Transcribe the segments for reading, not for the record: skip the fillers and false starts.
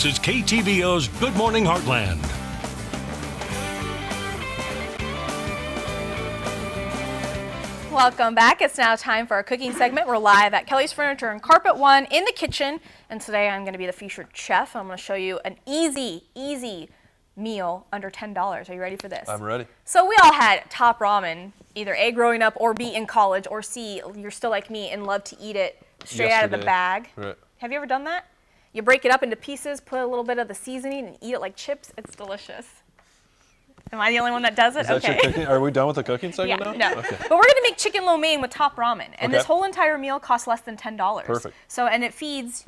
This is KTVO's Good Morning Heartland. Welcome back. It's now time for our cooking segment. We're live at Kelly's Furniture and Carpet One in the kitchen. And today I'm going to be the featured chef. I'm going to show you an easy meal under $10. Are you ready for this? I'm ready. So we all had top ramen, either A, growing up, or B, in college, or C, you're still like me and love to eat it straight out of the bag. Right. Have you ever done that? You break it up into pieces, put a little bit of the seasoning, and eat it like chips. It's delicious. Am I the only one that does it? Is that your cooking? Are we done with the cooking segment now? No. Okay. But we're going to make chicken lo mein with top ramen. And this whole entire meal costs less than $10. Perfect. So, and it feeds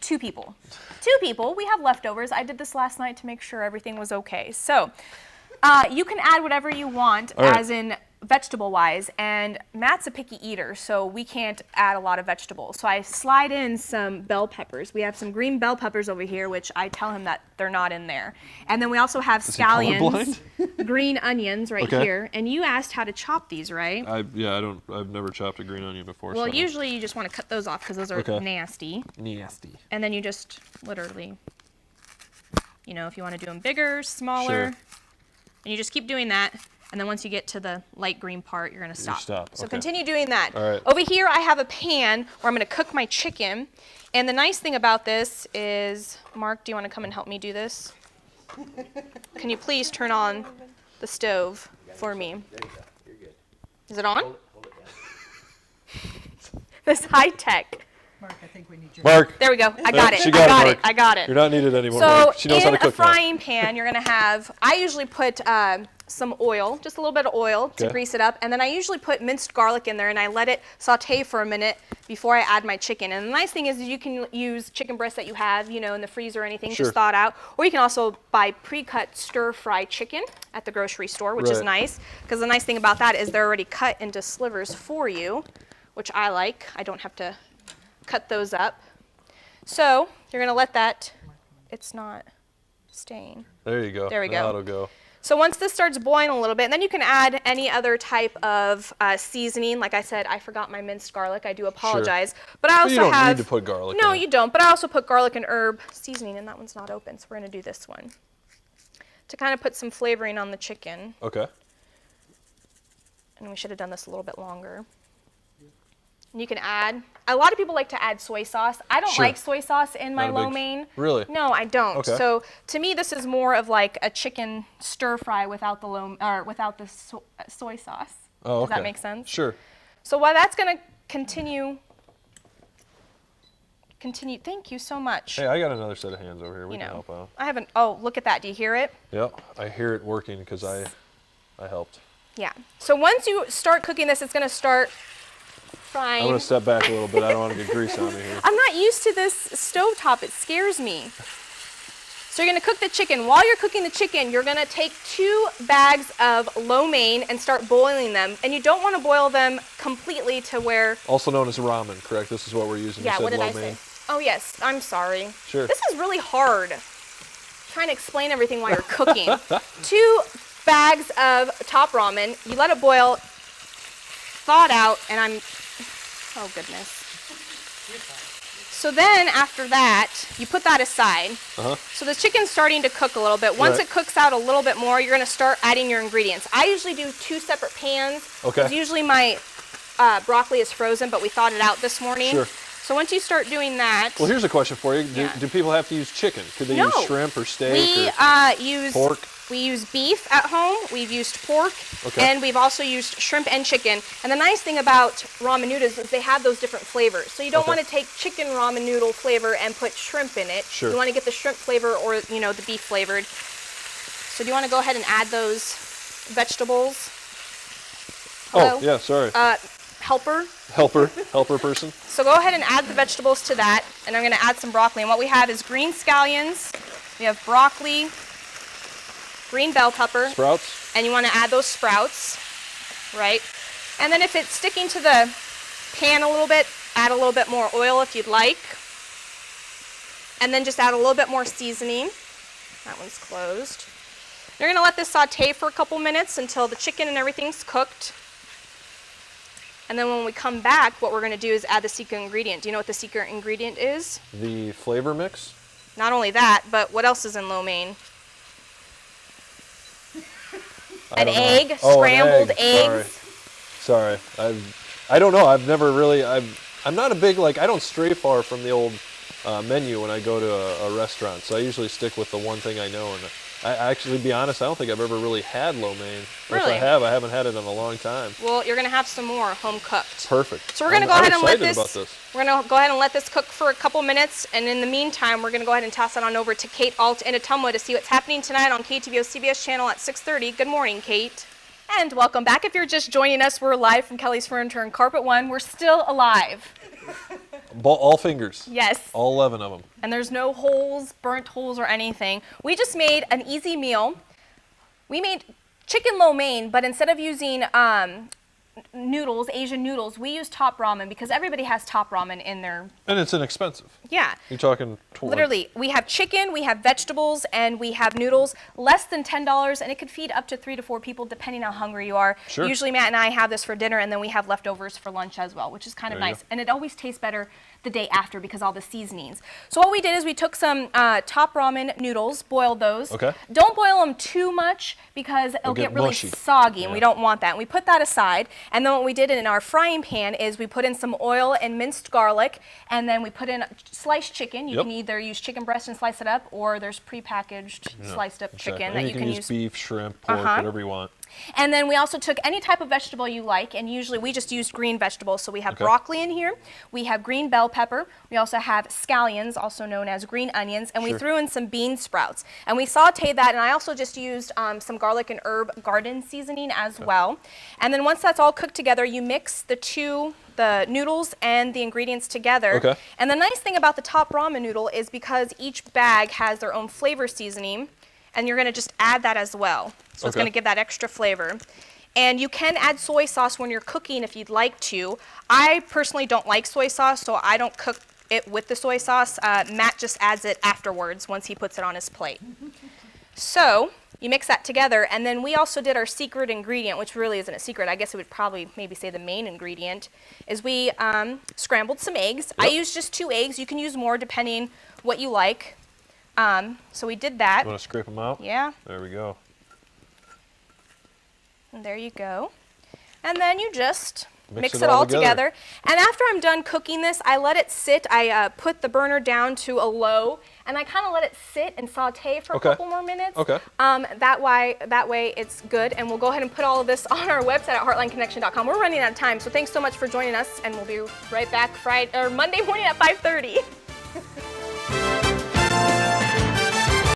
2 people. 2 people. We have leftovers. I did this last night to make sure everything was okay. So, you can add whatever you want, as in vegetable-wise. And Matt's a picky eater, so we can't add a lot of vegetables. So I slide in some bell peppers. We have some green bell peppers over here, which I tell him that they're not in there. And then we also have scallions, green onions right here. And you asked how to chop these, right? I've never chopped a green onion before. Well, usually you just want to cut those off because those are nasty. Nasty. And then you just literally, if you want to do them bigger, smaller, and you just keep doing that. And then once you get to the light green part, you're going to stop. So continue doing that. All right. Over here, I have a pan where I'm going to cook my chicken. And the nice thing about this is, Mark, do you want to come and help me do this? Can you please turn on the stove for me? There you go. You're good. Is it on? Hold it down. This high tech. Mark, I think we need your Mark. There we go. I got it. She got it. I got it. You're not needed anymore. So Mark. She knows how to cook in a frying pan, you're going to have, I usually put some oil, just a little bit of oil to grease it up. And then I usually put minced garlic in there and I let it saute for a minute before I add my chicken. And the nice thing is you can use chicken breasts that you have, in the freezer or anything, just thawed out. Or you can also buy pre-cut stir-fry chicken at the grocery store, which is nice. Because the nice thing about that is they're already cut into slivers for you, which I like. I don't have to cut those up. So you're going to let that, it's not staying. There you go. There we go. Now it'll go. So once this starts boiling a little bit, then you can add any other type of seasoning. Like I said, I forgot my minced garlic. I do apologize. But I also you don't have. need to put garlic No, in it. you don't. But I also put garlic and herb seasoning, and that one's not open. So we're going to do this one to kind of put some flavoring on the chicken. Okay. And we should have done this a little bit longer. And you can add. A lot of people like to add soy sauce. I don't like soy sauce in my lo mein. Really? No, I don't. Okay. So to me, this is more of like a chicken stir fry without the without the soy sauce. Oh, okay. Does that make sense? Sure. So while that's going to continue. Thank you so much. Hey, I got another set of hands over here. We can help out. I haven't. Oh, look at that. Do you hear it? Yep. I hear it working because I helped. Yeah. So once you start cooking this, it's going to start frying. I'm going to step back a little bit. I don't want to get grease on me here. I'm not used to this stovetop. It scares me. So you're going to cook the chicken. While you're cooking the chicken, you're going to take 2 bags of lo mein and start boiling them. And you don't want to boil them completely to where... Also known as ramen, correct? This is what we're using. Yeah, you said what did lo I mein. say? Oh, yes. I'm sorry. Sure. This is really hard. Trying to explain everything while you're cooking. 2 bags of top ramen. You let it boil, thaw it out, and oh, goodness. So then after that, you put that aside. So the chicken's starting to cook a little bit. Once it cooks out a little bit more, you're going to start adding your ingredients. I usually do 2 separate pans. Okay. Usually my broccoli is frozen, but we thawed it out this morning. Sure. So once you start doing that... Well, here's a question for you. Do people have to use chicken? Could they use shrimp or steak We or pork? We use beef at home, we've used pork, and we've also used shrimp and chicken. And the nice thing about ramen noodles is they have those different flavors. So you don't want to take chicken ramen noodle flavor and put shrimp in it. Sure. You want to get the shrimp flavor or, the beef flavored. So do you want to go ahead and add those vegetables? Hello? Oh, yeah, sorry. Helper person. So go ahead and add the vegetables to that, and I'm going to add some broccoli. And what we have is green scallions, we have broccoli, green bell pepper. Sprouts. And you want to add those sprouts, right? And then if it's sticking to the pan a little bit, add a little bit more oil if you'd like. And then just add a little bit more seasoning. That one's closed. You're going to let this saute for a couple minutes until the chicken and everything's cooked. And then when we come back, what we're going to do is add the secret ingredient. Do you know what the secret ingredient is? The flavor mix? Not only that, but what else is in lo mein? An egg, scrambled eggs. Sorry. I don't know. I've never really. I'm not a big I don't stray far from the old menu when I go to a restaurant. So I usually stick with the one thing I know. And I actually, to be honest, I don't think I've ever really had lo mein. Or Really? if I have, I haven't had it in a long time. Well, you're going to have some more home cooked. Perfect. So we're going to go ahead and let excited this. about this. We're going to go ahead and let this cook for a couple minutes, and in the meantime, we're going to go ahead and toss it on over to Kate Alt in Ottumwa to see what's happening tonight on KTVO CBS channel at 6:30. Good morning, Kate. And welcome back. If you're just joining us, we're live from Kelly's Furniture and Carpet One. We're still alive. All fingers. Yes. All 11 of them. And there's no holes, burnt holes, or anything. We just made an easy meal. We made chicken lo mein, but instead of using noodles, Asian noodles, we use Top Ramen because everybody has Top Ramen in their. And it's inexpensive. Yeah. You're talking. Literally, we have chicken, we have vegetables, and we have noodles, less than $10, and it could feed up to 3 to 4 people depending how hungry you are. Sure. Usually Matt and I have this for dinner, and then we have leftovers for lunch as well, which is kind of There you nice. go. And it always tastes better the day after because all the seasonings. So what we did is we took some Top Ramen noodles, boiled those. Okay. Don't boil them too much because it'll get get really mushy. soggy, and we Yeah. don't want that. And we put that aside, and then what we did in our frying pan is we put in some oil and minced garlic, and then we put in sliced chicken. You Yep. can either use chicken breast and slice it up, or there's prepackaged sliced up Exactly. chicken And that you you can use use. beef, shrimp, pork, Uh-huh. whatever you want. And then we also took any type of vegetable you like, and usually we just used green vegetables. So we have Okay. broccoli in here, we have green bell pepper, we also have scallions, also known as green onions, and we Sure. threw in some bean sprouts. And we sauteed that, and I also just used some garlic and herb garden seasoning as well. And then once that's all cooked together, you mix the noodles and the ingredients together. Okay. And the nice thing about the Top Ramen noodle is because each bag has their own flavor seasoning, and you're going to just add that as well. So it's Okay. going to give that extra flavor. And you can add soy sauce when you're cooking if you'd like to. I personally don't like soy sauce, so I don't cook it with the soy sauce. Matt just adds it afterwards once he puts it on his plate. So you mix that together, and then we also did our secret ingredient, which really isn't a secret. I guess it would probably maybe say the main ingredient, is we scrambled some eggs. I Yep. used just 2 eggs. You can use more depending what you like. So we did that. You want to scrape them out? Yeah. There we go. And there you go. And then you just mix it it all all together. together. And after I'm done cooking this, I let it sit. I put the burner down to a low, and I kind of let it sit and saute for Okay. a couple more minutes. Okay. That way it's good. And we'll go ahead and put all of this on our website at heartlineconnection.com. We're running out of time, so thanks so much for joining us, and we'll be right back Monday morning at 5:30.